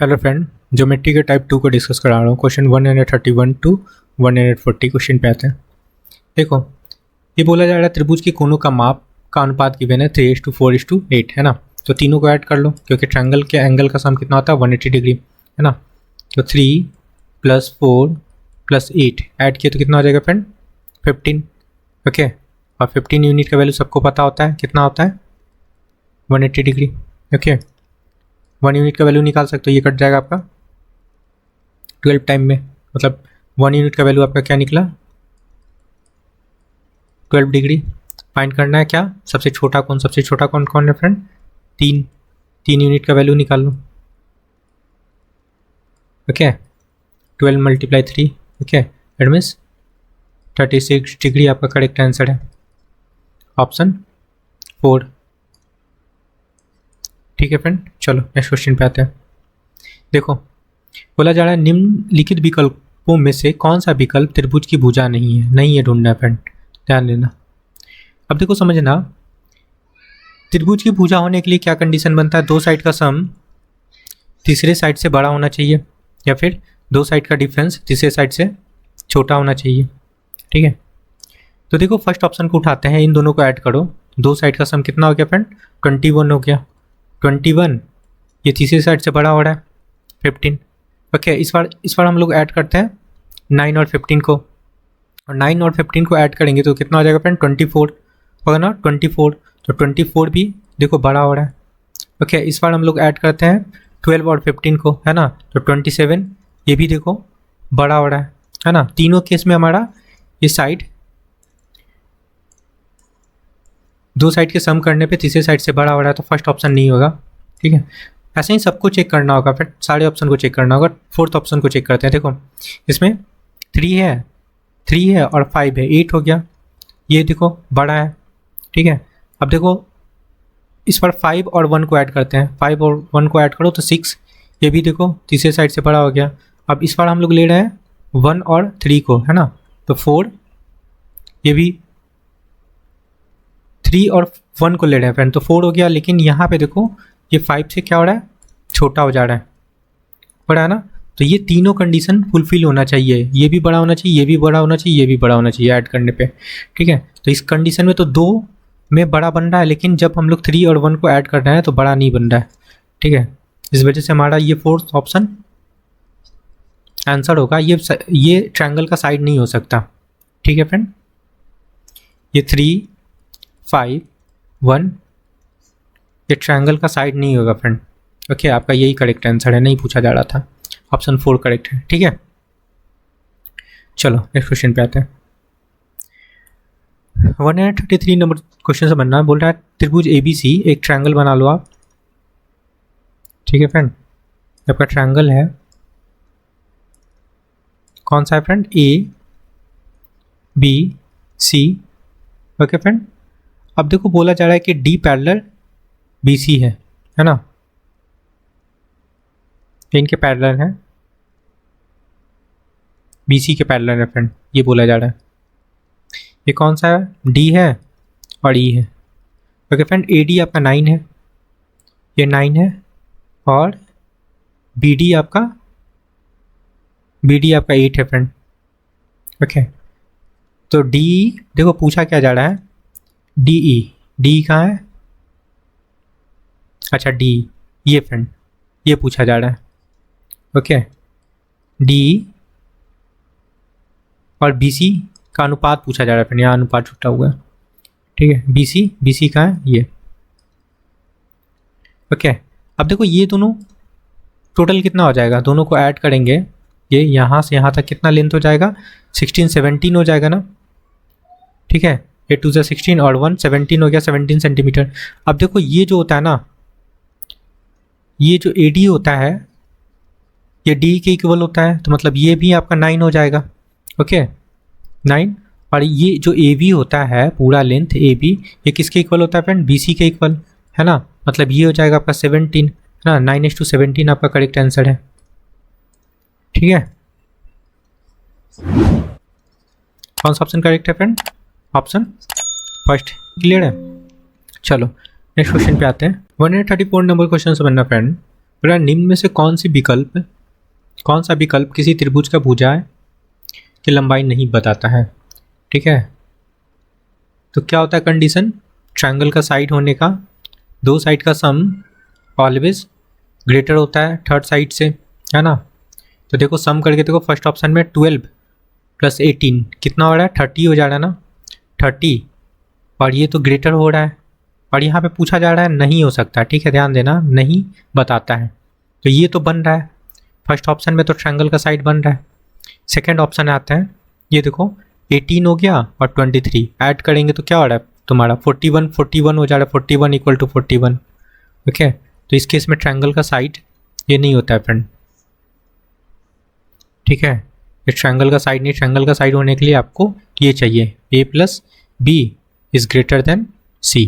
Hello friend, geometry के type 2 को discuss करा रहा हूँ। क्वेश्चन 131 टू 140 क्वेश्चन पे आते हैं। देखो, ये बोला जा रहा है त्रिभुज के कोनों का माप का अनुपात गिवन है 3:4:8 है ना। तो तीनों को ऐड कर लो, क्योंकि ट्रायंगल के एंगल का सम कितना होता है 180 डिग्री है ना। तो 3 + 4 + 8 ऐड किए तो कितना हो जाएगा फ्रेंड 15। ओके, और 15 यूनिट का वैल्यू सबको पता होता है, कितना होता है 180 डिग्री। ओके, 1 यूनिट का वैल्यू निकाल सकते हो, ये कट जाएगा आपका 12 टाइम में। मतलब 1 यूनिट का वैल्यू आपका क्या निकला 12 डिग्री। फाइंड करना है क्या, सबसे छोटा कौन कौन है फ्रेंड 3 यूनिट का वैल्यू निकाल लो। Okay, 12 × 3 okay, it means 36 degree आपका करेक्ट आंसर है, ऑप्शन 4। ठीक है फ्रेंड, चलो नेक्स्ट क्वेश्चन पे आते हैं। देखो, बोला जा रहा है निम्नलिखित विकल्पों में से कौन सा विकल्प त्रिभुज की भुजा नहीं है ढूंढना है फ्रेंड, ध्यान देना। अब देखो समझना, त्रिभुज की भुजा होने के लिए क्या कंडीशन बनता है, दो साइड का सम तीसरे साइड से बड़ा होना चाहिए, या फिर दो साइड का डिफरेंस तीसरे साइड से छोटा होना चाहिए। ठीक है, तो देखो फर्स्ट ऑप्शन को उठाते हैं, इन दोनों को ऐड करो, दो साइड का सम कितना हो गया फ्रेंड 21 हो गया। 21 ये तीसरी साइड से बड़ा हो रहा है 15। ओके, इस बार हम लोग ऐड करते हैं 9 और 15 को, और 9 और 15 को ऐड करेंगे तो कितना हो जाएगा फ्रेंड 24 होगा ना। 24, तो 24 भी देखो बड़ा हो रहा है। ओके, इस बार हम लोग ऐड करते हैं 12 और 15 को, है ना। तो 27 ये भी देखो बड़ा हो रहा है ना। तीनों केस में हमारा ये साइड दो साइड के सम करने पे तीसरे साइड से बड़ा हो रहा है, तो फर्स्ट ऑप्शन नहीं होगा। ठीक है, ऐसे ही सबको चेक करना होगा, फिर सारे ऑप्शन को चेक करना होगा। फोर्थ ऑप्शन को चेक करते हैं। देखो इसमें 3 है और 5 है, 8 हो गया, ये देखो बड़ा है। ठीक है, अब देखो इस पर 5 और 1 को ऐड करते हैं, 5 और 1 को ऐड करो तो 6, ये भी देखो तीसरे साइड से बड़ा हो गया। अब इस बार हम लोग ले रहे हैं 1 और 3 को, है ना। तो 4, ये भी 3 और 1 को ले रहे हैं फ्रेंड, तो 4 हो गया। लेकिन यहाँ पे देखो ये 5 से क्या हो रहा है छोटा हो जा रहा है, बड़ा है ना। तो ये तीनों कंडीशन फुलफिल होना चाहिए, ये भी बड़ा होना चाहिए, ये भी बड़ा होना चाहिए, ये भी बड़ा होना चाहिए ऐड करने पे। ठीक है, तो इस कंडीशन में तो 2 में बड़ा बन रहा है, लेकिन जब हम लोग 3 और 1 को ऐड कर रहे हैं तो बड़ा नहीं बन रहा है। ठीक है, इस वजह से हमारा ये फोर्थ ऑप्शन आंसर होगा। ये ट्रायंगल का साइड नहीं हो सकता। ठीक है फ्रेंड, ये 3, 5, 1 ये ट्रायंगल का साइड नहीं होगा फ्रेंड। ओके, आपका यही करेक्ट आंसर है, नहीं पूछा जा रहा था, ऑप्शन 4 करेक्ट है। ठीक है, चलो नेक्स्ट क्वेश्चन पे आते हैं। 133 नंबर क्वेश्चन से बनना बोल रहा है त्रिभुज ABC एक ट्रायंगल बना लो आप। ठीक है फ्रेंड, आपका ट्रायंगल है कौन सा है फ्रेंड ABC। ओके फ्रेंड, अब देखो बोला जा रहा है कि D पैरेलल BC है ना, इनके पैरेलल है, BC के पैरेलल है फ्रेंड, ये बोला जा रहा है। ये कौन सा है D है और E है। ओके फ्रेंड, AD आपका 9 है, ये 9 है, और BD आपका 8 है फ्रेंड। ओके, तो D देखो पूछा क्या जा रहा है DE कहाँ है, अच्छा D ये फ्रेंड ये पूछा जा रहा है। ओके, D और BC का अनुपात पूछा जा रहा है फ्रेंड, यहाँ अनुपात छूटा हुआ है। ठीक है, BC कहाँ है ये। ओके, अब देखो ये दोनों टोटल कितना हो जाएगा, दोनों को ऐड करेंगे, ये यहाँ से यहाँ तक कितना लेंथ हो जाएगा 16, 17 हो जाएगा ना। ठीक है, 8 2 16 और 1 17 हो गया, 17 सेंटीमीटर। अब देखो ये जो होता है ना, ये जो AD होता है ये D के इक्वल होता है, तो मतलब ये भी आपका 9 हो जाएगा। ओके 9, और ये जो AB होता है पूरा लेंथ AB ये किसके इक्वल होता है फ्रेंड BC के इक्वल, है ना। मतलब ये हो जाएगा आपका 17, है ना। 9:17 आपका करेक्ट आंसर है। ठीक है, कौन सा ऑप्शन करेक्ट है फ्रेंड, ऑप्शन फर्स्ट। क्लियर है, चलो नेक्स्ट क्वेश्चन पे आते हैं। 134 नंबर क्वेश्चन से बनना फ्रेंड, बोला निम्न में से कौन सा विकल्प किसी त्रिभुज का भुजा की लंबाई नहीं बताता है। ठीक है, तो क्या होता है कंडीशन, ट्रायंगल का साइड होने का, दो साइड का सम ऑलवेज ग्रेटर होता है थर्ड साइड से, है ना। तो देखो सम करके देखो, फर्स्ट ऑप्शन में 12 + 18 कितना हो रहा है, 30 हो जा रहा है ना, 30, और ये तो ग्रेटर हो रहा है, और यहाँ पे पूछा जा रहा है नहीं हो सकता। ठीक है, ध्यान देना, नहीं बताता है, तो ये तो बन रहा है फर्स्ट ऑप्शन में, तो ट्रायंगल का साइड बन रहा है। सेकेंड ऑप्शन आता है, ये देखो 18 हो गया और 23 ऐड करेंगे तो क्या हो रहा है तुम्हारा 41 हो जा रहा है, 41 = 41। ओके, तो इस केस में ट्रायंगल का साइड ये नहीं होता है फ्रेंड। ठीक है, ये ट्रायंगल का साइड नहीं, ट्रायंगल का साइड होने के लिए आपको ये चाहिए a + b is greater than c।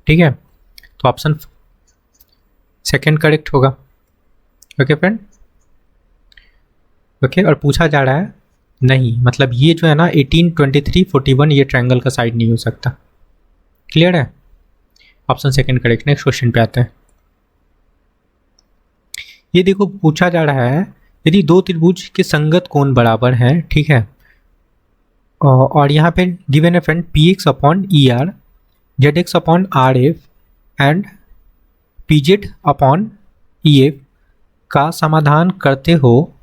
ठीक है, तो ऑप्शन सेकेंड करेक्ट होगा। ओके फ्रेंड, ओके, और पूछा जा रहा है नहीं, मतलब ये जो है ना 18, 23, 41 ये ट्रायंगल का साइड नहीं हो सकता। क्लियर है, option second correct. Next question पे आते हैं। ये देखो पूछा जा रहा है यदि दो त्रिभुज के संगत कोण बराबर हैं, ठीक है, और यहाँ पे गिवन है friend px/ER, zx/RF and pz/EF का समाधान करते हो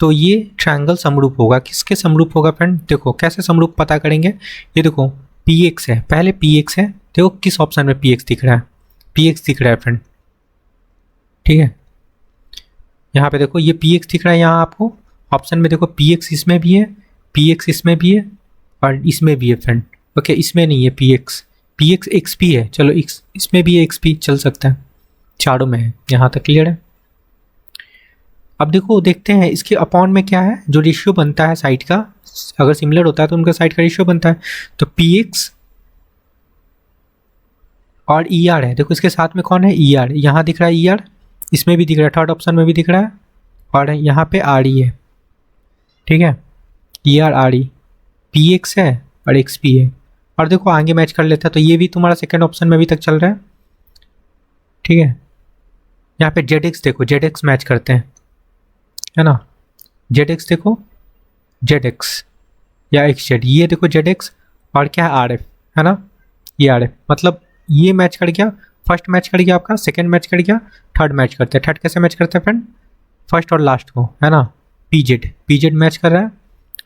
तो ये ट्रायंगल समरूप होगा। किसके समरूप होगा फ्रेंड, देखो कैसे समरूप पता करेंगे। ये देखो px है, पहले px है, देखो किस ऑप्शन में px दिख रहा है, px दिख रहा है फ्रेंड। ठीक है, यहाँ पे देखो ये px दिख रहा है, यहाँ आपको ऑप्शन में देखो px इसमें भी है, px इसमें भी है और इसमें भी है फ्रेंड। ओके, इसमें नहीं है px xp है, चलो इसमें भी है xp, चल सकता है, चारों में है, यहाँ तक क्लियर है। अब देखो देखते हैं इसके अपॉन में क्या है, जो रेशियो बनता है साइड का, अगर सिमिलर होता है तो उनका साइड का रेशियो बनता है, तो px और ER है, देखो इसके साथ में कौन है ER, यहाँ दिख रहा है ER, इसमें भी दिख रहा है, थर्ड ऑप्शन में भी दिख रहा है, और यहाँ पे RE है। ठीक है, ER RE, px है और xp है, और देखो आगे मैच कर लेता है, तो ये भी तुम्हारा सेकंड ऑप्शन में अभी तक चल रहा है। ठीक है, यहाँ पे zx देखो, zx मैच करते हैं, है ना, zx देखो, zx या xz, ये देखो zx और क्या है RF, है ना, ये RF, मतलब ये मैच कर गया, फर्स्ट मैच कर गया आपका, सेकंड मैच कर गया, थर्ड मैच करते हैं। थर्ड कैसे मैच करते हैं फ्रेंड, फर्स्ट और लास्ट को, है ना, pz मैच कर रहा है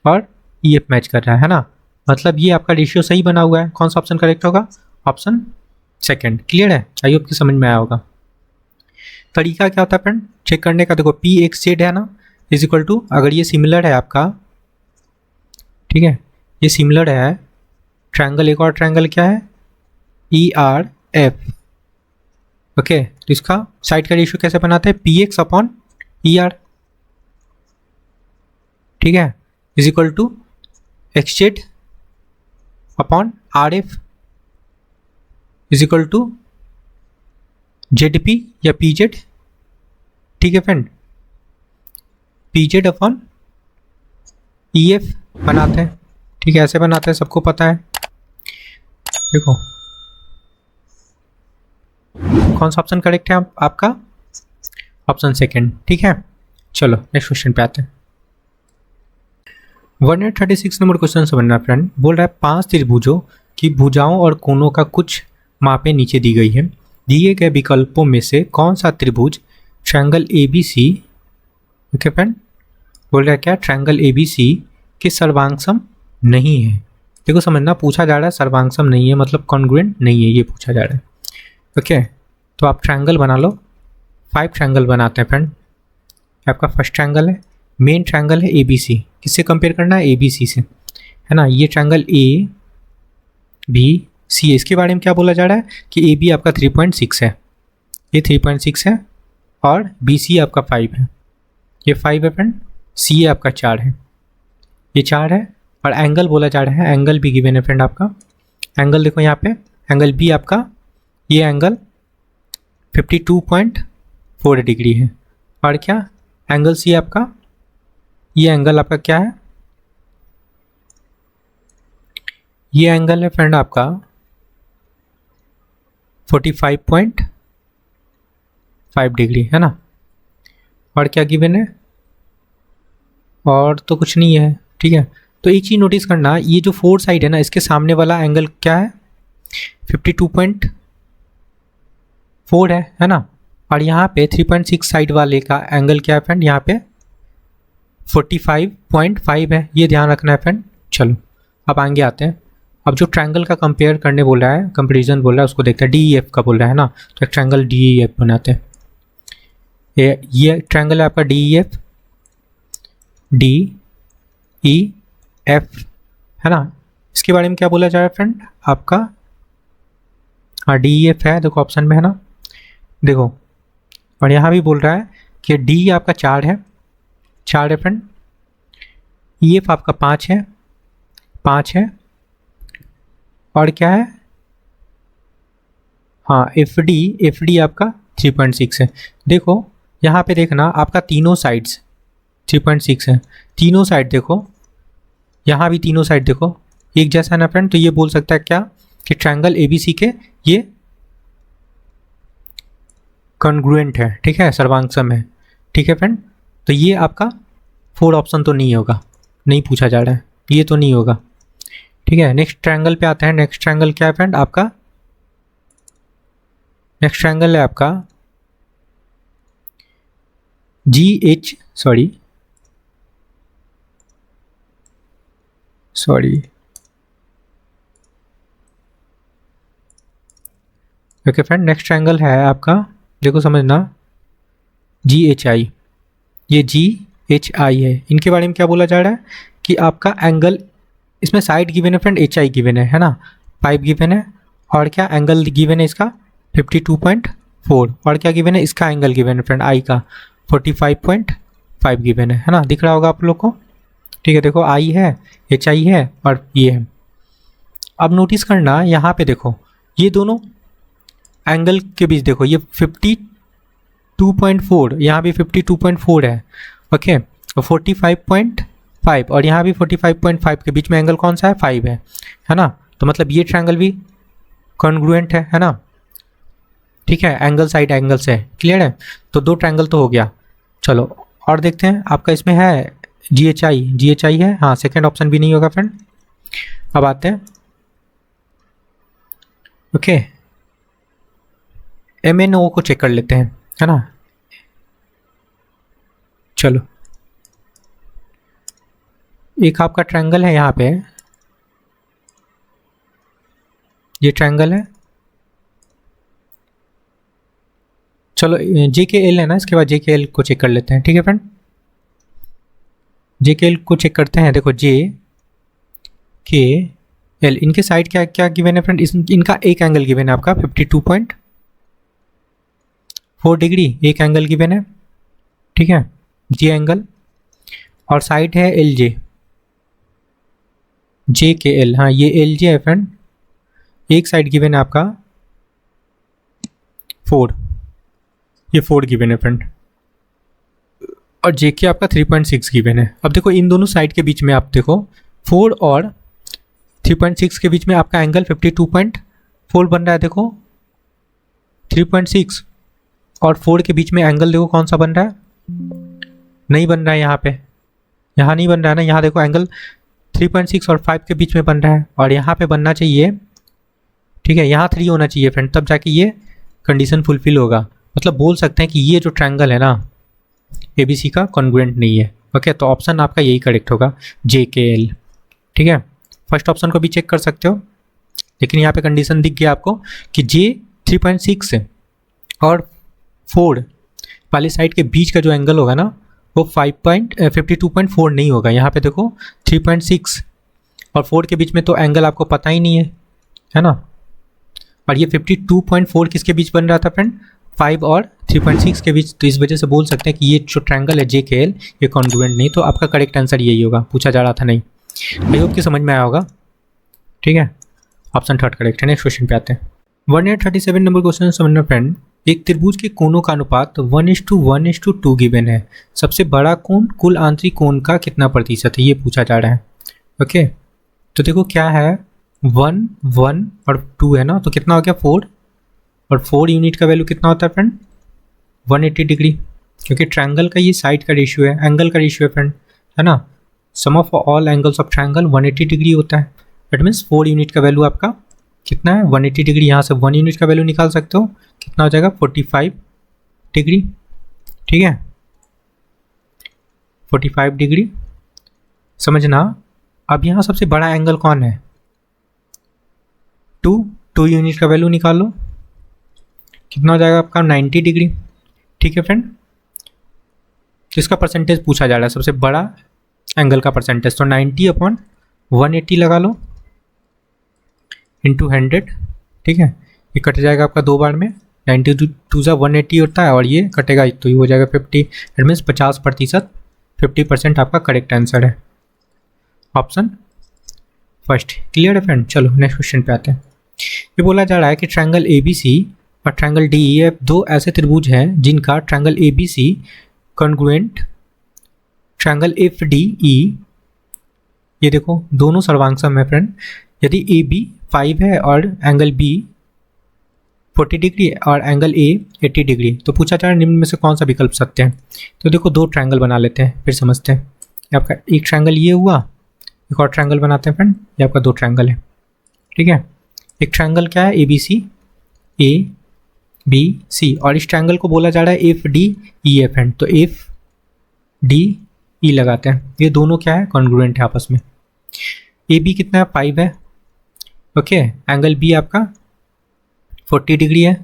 और EF मैच कर रहा है ना, मतलब ये आपका रेशियो सही बना हुआ है। कौन सा ऑप्शन करेक्ट होगा, ऑप्शन सेकंड। क्लियर है, आई होप कि समझ में आया होगा। तरीका क्या होता है फ्रेंड चेक करने का, देखो pxz है ना, इज इक्वल टू, अगर ये सिमिलर है आपका, ठीक है, ये सिमिलर है ट्रायंगल, एक और ट्रायंगल क्या है ERF। ओके, तो इसका साइड का रेशियो कैसे बनाते हैं, px/ER, ठीक है, is equal to xz/RF is equal to ZP या pz। ठीक है फ्रेंड, pz/EF बनाते हैं, ठीक है, ऐसे बनाते हैं, सबको पता है। देखो कौन सा ऑप्शन करेक्ट है आपका, ऑप्शन सेकंड। ठीक है, चलो नेक्स्ट क्वेश्चन पे आते हैं। 136 नंबर क्वेश्चन समझना फ्रेंड, बोल रहा है 5 त्रिभुजों की भुजाओं और कोणों का कुछ मापें नीचे दी गई है, दिए गए विकल्पों में से कौन सा त्रिभुज ट्रायंगल ABC, ओके फ्रेंड, बोल रहा है क्या, ट्रायंगल ABC के सर्वांगसम नहीं है। देखो समझना, पूछा जा रहा है सर्वांगसम नहीं है मतलब कॉन्ग्रुएंट नहीं है, ये पूछा जा रहा है। ओके, तो आप ट्रायंगल बना लो, 5 ट्रायंगल बनाते हैं फ्रेंड। आपका फर्स्ट ट्रायंगल है, मेन ट्रायंगल है ABC, किससे कंपेयर करना है, ABC से, है ना। ये ट्रायंगल ABC, इसके बारे में क्या बोला जा रहा है कि AB आपका 3.6 है, ये 3.6 है, और BC आपका 5 है, ये 5 है फ्रेंड, CA आपका 4 है, ये 4 है, और एंगल बोला जा रहा है, एंगल भी गिवन है फ्रेंड आपका। एंगल देखो यहाँ पे, एंगल B आपका, ये एंगल 52.4 डिग्री है, और क्या एंगल C आपका, ये एंगल आपका क्या है, ये एंगल है फ्रेंड आपका 45.5 डिग्री, है ना। और क्या गिवन है, और तो कुछ नहीं है। ठीक है, तो एक चीज़ नोटिस करना, ये जो 4 साइड है ना, इसके सामने वाला एंगल क्या है, 52.4 है ना। और यहाँ पे 3.6 साइड वाले का एंगल क्या है फ्रेंड, यहाँ पे 45.5 है, ये ध्यान रखना है फ्रेंड। चलो अब आगे आते हैं। अब जो ट्रायंगल का कंपेयर करने बोला है, कंपेरिजन बोला है, उसको देखते हैं। DEF का बोल रहा है ना, तो एक ट्रायंगल DEF बनाते हैं। ये ट्रायंगल है आपका DEF, DEF है ना। इसके बारे में क्या बोला जा रहा है फ्रेंड आपका, हाँ DEF है, देखो ऑप्शन में है ना, देखो। और यहाँ भी बोल रहा है कि D आपका 4 है फ्रेंड, EF आपका 5 है, और क्या है, हाँ FD आपका 3.6 है। देखो यहाँ पे देखना, आपका तीनों साइड्स 3.6 है, तीनों साइड देखो, यहाँ भी तीनों साइड देखो एक जैसा है ना फ्रेंड। तो ये बोल सकता है क्या कि ट्रायंगल ABC के ये कॉन्ग्रुएंट है, ठीक है, सर्वांगसम है। ठीक है फ्रेंड, तो ये आपका 4 ऑप्शन तो नहीं होगा, नहीं पूछा जा रहा है, ये तो नहीं होगा। ठीक है, नेक्स्ट ट्रायंगल पे आते हैं। नेक्स्ट ट्रायंगल क्या है फ्रेंड आपका, नेक्स्ट ट्रायंगल है आपका ओके फ्रेंड, नेक्स्ट ट्रायंगल है आपका, देखो समझना, GHI, ये GHI है। इनके बारे में क्या बोला जा रहा है कि आपका एंगल, इसमें साइड गिवन है फ्रेंड, HI गिवन है ना, 5 गिवन है, और क्या एंगल गिवन है इसका 52.4, और क्या गिवन है इसका एंगल गिवन है फ्रेंड I का 45.5 गिवन है ना, दिख रहा होगा आप लोग को। ठीक है, देखो I है, HI है, और ये है। अब नोटिस करना यहाँ पे देखो, ये दोनों एंगल के बीच देखो, ये 52.4, यहाँ भी 52.4 है, ओके, और 45.5, और यहाँ भी 45.5 के बीच में एंगल कौन सा है, 5 है ना। तो मतलब ये ट्रायंगल भी कॉन्ग्रुएंट है ना। ठीक है, एंगल साइड एंगल से, क्लियर है। तो 2 ट्रायंगल तो हो गया। चलो और देखते हैं, आपका इसमें है GHI है, हाँ सेकेंड ऑप्शन भी नहीं होगा फ्रेंड। अब आते हैं ओके, MNO को चेक कर लेते हैं, है ना। चलो, एक आपका ट्रायंगल है यहाँ पे, ये ट्रायंगल है, चलो JKL है ना, इसके बाद JKL को चेक कर लेते हैं। ठीक है फ्रेंड, JKL को चेक करते हैं। देखो JKL, इनके साइड क्या क्या गिवन है फ्रेंड, इनका एक एंगल गिवन है आपका 52.4 डिग्री, एक एंगल गिवन है, ठीक है, J एंगल, और साइड है LJ, JKL, हाँ ये LJ है फ्रेंड, एक साइड गिवन है आपका 4, ये 4 गिवन है फ्रेंड, और JK आपका 3.6 गिवन है। अब देखो इन दोनों साइड के बीच में आप देखो 4 और 3.6 के बीच में आपका एंगल 52.4 बन रहा है। देखो 3.6 और 4 के बीच में एंगल देखो कौन सा बन रहा है, नहीं बन रहा है यहाँ पे, यहाँ नहीं बन रहा है ना। यहाँ देखो एंगल 3.6 और 5 के बीच में बन रहा है, और यहाँ पे बनना चाहिए, ठीक है, यहाँ 3 होना चाहिए फ्रेंड, तब जाके ये कंडीशन फुलफिल होगा। मतलब बोल सकते हैं कि ये जो ट्रायंगल है ना ABC का कॉन्ग्रुएंट नहीं है। ओके, तो ऑप्शन आपका यही करेक्ट होगा, JKL। ठीक है, फर्स्ट ऑप्शन को भी चेक कर सकते हो, लेकिन यहाँ पे कंडीशन दिख गया आपको कि J 3.6 है और 4 वाली साइड के बीच का जो एंगल होगा ना वो 52.4 नहीं होगा। यहाँ पे देखो 3.6 और 4 के बीच में तो एंगल आपको पता ही नहीं है ना। और ये 52.4 किसके बीच बन रहा था फ्रेंड, 5 और 3.6 के बीच। तो इस वजह से बोल सकते हैं कि ये जो ट्रायंगल है JKL ये कॉन्ग्रुएंट नहीं। तो आपका करेक्ट आंसर यही होगा, पूछा जा रहा था नहीं। आई होप कि समझ में आया होगा। ठीक है, ऑप्शन थर्ड करेक्ट है। नेक्स्ट क्वेश्चन पे आते हैं। 137 नंबर क्वेश्चन समझना फ्रेंड। एक त्रिभुज के कोणों का अनुपात 1:1:2 गिवन है। सबसे बड़ा कोण कुल आंतरिक कोण का कितना प्रतिशत है, ये पूछा जा रहा है। ओके, तो देखो क्या है, 1, 1 और 2 है ना, तो कितना हो गया 4, और 4 यूनिट का वैल्यू कितना होता है फ्रेंड, 180 डिग्री। क्योंकि ट्रायंगल का ये साइड का रेशियो है, एंगल का रेशियो है फ्रेंड, है ना। Sum of all angles of triangle 180 degree होता है। दैट मीन्स 4 यूनिट का वैल्यू आपका कितना है, 180 डिग्री। यहाँ से 1 यूनिट का वैल्यू निकाल सकते हो, कितना हो जाएगा 45 डिग्री। ठीक है, 45 डिग्री समझना। अब यहाँ सबसे बड़ा एंगल कौन है, 2 यूनिट का वैल्यू निकाल लो, कितना हो जाएगा आपका 90 डिग्री। ठीक है फ्रेंड, इसका परसेंटेज पूछा जा रहा है, सबसे बड़ा एंगल का परसेंटेज, तो 90/180 लगा लो इंटू 100। ठीक है, ये कट जाएगा आपका 2 बार में, 90 2 ज़ा 180 होता है और ये कटेगा तो ये हो जाएगा 50। इट मीन्स 50%, 50% आपका करेक्ट आंसर है, ऑप्शन फर्स्ट। क्लियर है फ्रेंड। चलो नेक्स्ट क्वेश्चन पे आते हैं। ये बोला जा रहा है कि ट्रायंगल ABC और ट्रायंगल DEF दो ऐसे त्रिभुज हैं जिनका triangle ABC congruent triangle FDE, ये देखो दोनों सर्वांगसम है फ्रेंड। यदि AB 5 है और एंगल B 40 डिग्री और एंगल A 80 डिग्री, तो पूछा जा रहा है निम्न में से कौन सा विकल्प सत्य है। तो देखो दो ट्रायंगल बना लेते हैं, फिर समझते हैं। ये आपका एक ट्रायंगल ये हुआ, एक और ट्रायंगल बनाते हैं फ्रेंड। ये आपका 2 ट्रायंगल है। ठीक है, एक ट्रायंगल क्या है ABC ABC, और इस ट्रायंगल को बोला जा रहा है FDEF फ्रेंड। तो FDE लगाते हैं, ये दोनों क्या है, कॉन्ग्रुएंट है आपस में। AB कितना है, 5 है। ओके, एंगल B आपका 40 डिग्री है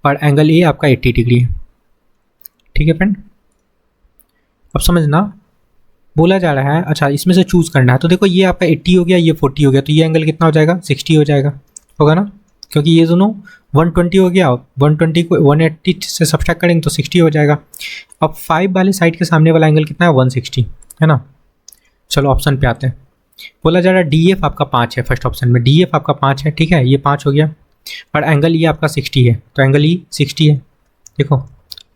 और एंगल A आपका 80 डिग्री है। ठीक है फ्रेंड, अब समझना, बोला जा रहा है अच्छा इसमें से चूज़ करना है। तो देखो ये आपका 80 हो गया, ये 40 हो गया, तो ये एंगल कितना हो जाएगा, 60 हो जाएगा, होगा ना, क्योंकि ये दोनों 120 हो गया, 120 को 180 से सब्ट्रैक्ट करेंगे तो 60 हो जाएगा। अब 5 वाले साइड के सामने वाला एंगल कितना है, 160, है ना। चलो ऑप्शन पे आते हैं। बोला जा रहा है DF आपका 5 है, फर्स्ट ऑप्शन में DF आपका 5 है। ठीक है, ये 5 हो गया और एंगल ये आपका 60 है, तो एंगल ये 60 है। देखो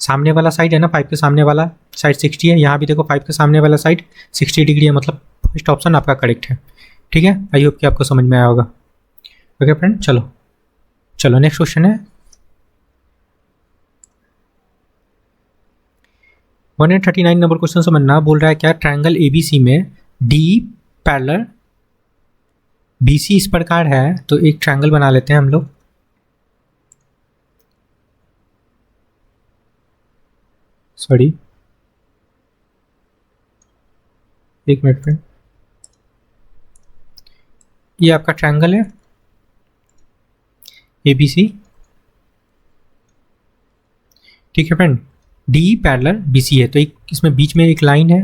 सामने वाला साइड है ना, 5 के सामने वाला साइड 60 है, यहाँ भी देखो 5 के सामने वाला साइड 60 डिग्री है, मतलब फर्स्ट ऑप्शन आपका करेक्ट है। ठीक है, आई होप कि आपको समझ में आया होगा। ओके फ्रेंड, चलो नेक्स्ट क्वेश्चन है 139 नंबर क्वेश्चन समझना। बोल रहा है क्या ट्रायंगल ABC में D पैरेलल BC इस प्रकार है, तो एक ट्रायंगल बना लेते हैं हम लोग। सॉरी, एक मिनट फ्रेंड, ये आपका ट्रायंगल है ABC। ठीक है फ्रेंड, D पैरेलल BC है, तो एक इसमें बीच में एक लाइन है।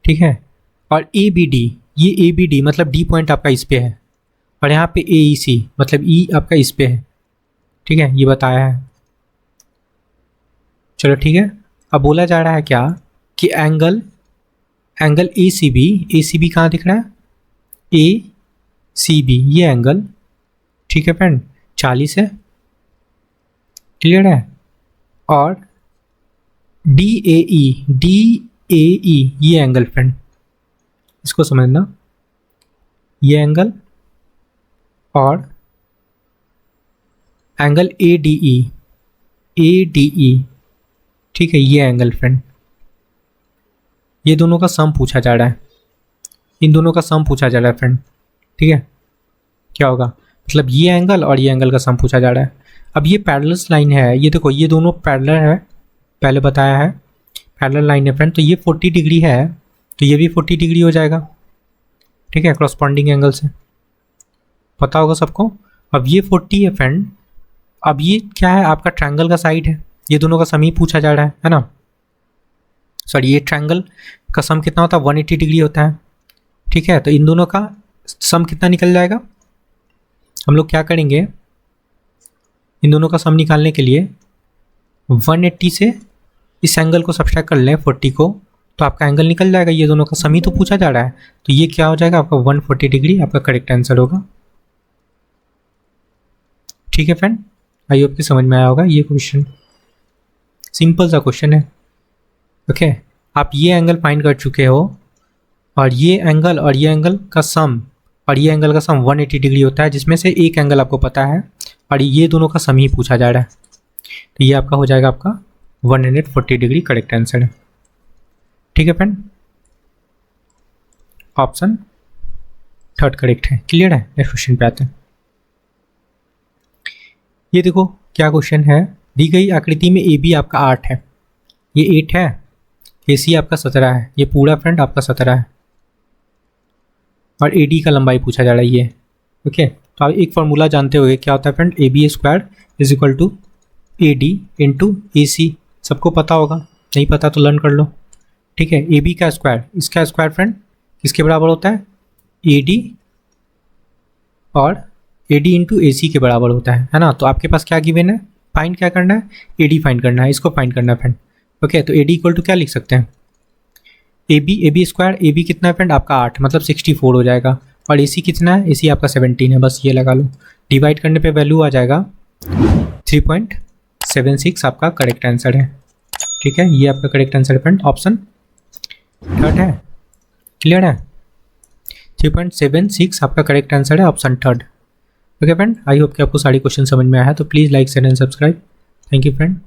ठीक है, और ABD, ये ABD मतलब D पॉइंट आपका इस पे है, और यहाँ पे AEC मतलब E आपका इस पे है। ठीक है, ये बताया है। चलो ठीक है, अब बोला जा रहा है क्या कि एंगल ACB कहाँ दिख रहा है, ACB ये एंगल, ठीक है फ्रेंड, 40 है। क्लियर है, और DAE ये एंगल फ्रेंड, इसको समझना, ये एंगल और एंगल ADE, ठीक है, ये एंगल फ्रेंड, ये दोनों का सम पूछा जा रहा है, इन दोनों का सम पूछा जा रहा है फ्रेंड। ठीक है, क्या होगा, मतलब ये एंगल और ये एंगल का सम पूछा जा रहा है। अब ये पैरेलल लाइन है, ये देखो ये दोनों पैरेलल है, पहले बताया है पैरेलल लाइन है फ्रेंड, तो ये 40 डिग्री है, तो ये भी 40 डिग्री हो जाएगा। ठीक है, क्रॉसपॉन्डिंग एंगल से पता होगा सबको। अब ये 40 है फ्रेंड, अब ये क्या है, आपका ट्रायंगल का साइड है, ये दोनों का सम ही पूछा जा रहा है ना। सॉरी, ये ट्रायंगल का सम कितना होता है, 180 डिग्री होता है। ठीक है, तो इन दोनों का सम कितना निकल जाएगा, हम लोग क्या करेंगे, इन दोनों का सम निकालने के लिए 180 से इस एंगल को सब्ट्रैक्ट कर लें 40 को, तो आपका एंगल निकल जाएगा। ये दोनों का सम ही तो पूछा जा रहा है, तो ये क्या हो जाएगा आपका 140 डिग्री, आपका करेक्ट आंसर होगा। ठीक है फ्रेंड, आई होप कि समझ में आया होगा। ये क्वेश्चन सिंपल सा क्वेश्चन है। ओके, आप ये एंगल फाइंड कर चुके हो, और ये एंगल और ये एंगल का सम और ये एंगल का सम 180 डिग्री होता है, जिसमें से एक एंगल आपको पता है और ये दोनों का सम ही पूछा जा रहा है, तो ये आपका हो जाएगा आपका 140 डिग्री करेक्ट आंसर है। ठीक है फ्रेंड, ऑप्शन थर्ड करेक्ट है। क्लियर है? नेक्स्ट क्वेश्चन पे आते हैं। ये देखो क्या क्वेश्चन है, दी गई आकृति में ए बी आपका 8 है, ये 8 है, ए सी आपका 17 है, ये पूरा फ्रेंड आपका 17 है, और ए डी का लंबाई पूछा जा रहा है ये। ओके, तो आप एक फार्मूला जानते होंगे क्या होता है friend, A B square is equal to A D into A C. सबको पता होगा, नहीं पता तो लर्न कर लो। ठीक है, ए बी का स्क्वायर, इसका स्क्वायर फ्रेंड किसके बराबर होता है, ए डी और ए डी इंटू ए सी के बराबर होता है ना। तो आपके पास क्या गिवन है, फाइंड क्या करना है, ए डी फाइंड करना है, इसको फाइंड करना है फ्रेंड। ओके, तो ए डी इक्वल टू क्या लिख सकते हैं, A B square, A B कितना है फ्रेंड आपका 8, मतलब 64 हो जाएगा, और ए सी कितना है, ए सी आपका 17 है, बस ये लगा लो। डिवाइड करने पे वैल्यू आ जाएगा 3.76 आपका करेक्ट आंसर है। ठीक है, ये आपका करेक्ट आंसर है फ्रेंड, ऑप्शन थर्ड है। क्लियर है? 3.76 आपका करेक्ट आंसर है, option third. Okay friend, I hope कि आपको सारी क्वेश्चन समझ में आया है, तो please like share and subscribe. Thank you friend.